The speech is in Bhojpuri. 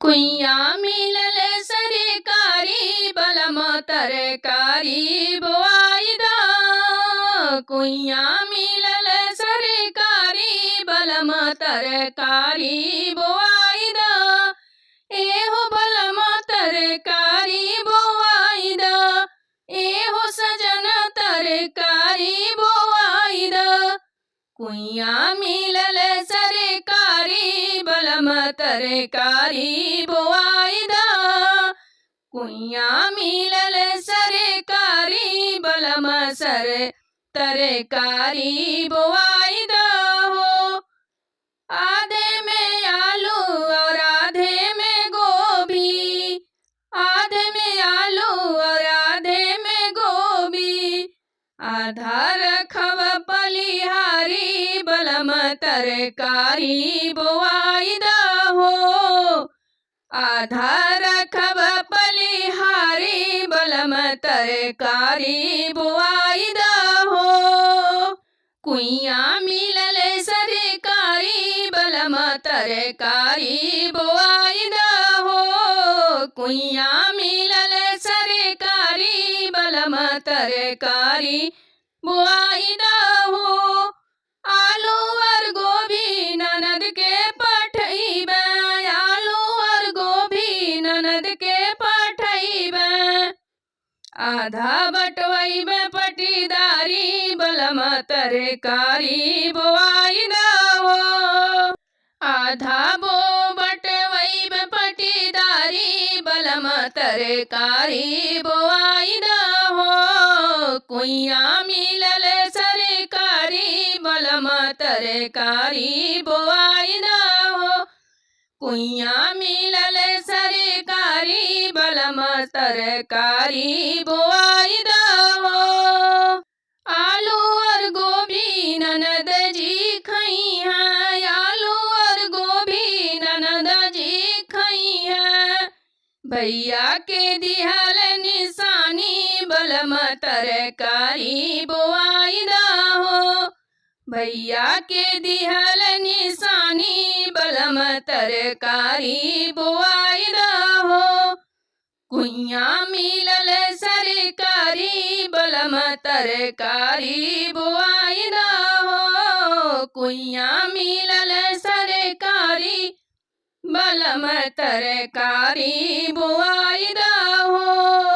कुइया मिलल सरकारी बलम तरकारी बोआई द। कुइया मिलल सरकारी बलम तरकारी बोआई द। एहो बलम तरकारी बोआई द। एहो सजन तरकारी बोआई द। कुइया मिलल सरकारी बलम तरकारी बोआई द। कुइया मिलल सरकारी बलम तरकारी बोआई द हो। आधे में आलू और आधे में गोभी, आधे में आलू और आधे में गोभी। आधा रखब पलिहारी बलम तरकारी बोआई द हो। आधा रखब पलिहारी बलम तरकारी बोआई द हो। कुइया मिलल सरकारी बलम तरकारी बोआई द हो। कुइया मिलल सरकारी बलम तरकारी बोआई द हो। आलू और गोभी ननद के पठइबे, आलू और गोभी ननद के पठइबे। आधा बटवइबे पटीदारी बलम तरकारी बोआई द हो। आधा बो बटवइबे पटीदारी बलम तरकारी बोआई द हो। कुइया मिलल सरकारी बलम तरकारी बोआई द हो। कुइया मिलल सरकारी बलम तरकारी बोआई द हो। आलू और गोभी ननद जी खई है, आलू और गोभी ननद जी खई है। भैया के दिहल निशानी बलम तरकारी बोआई द हो। भैया के दिहल निशानी बलम तरकारी बोआई द हो। कुइया मिलल सरकारी बलम तरकारी बोआई द हो। कुइया मिलल सरकारी बलम तरकारी बोआई द हो।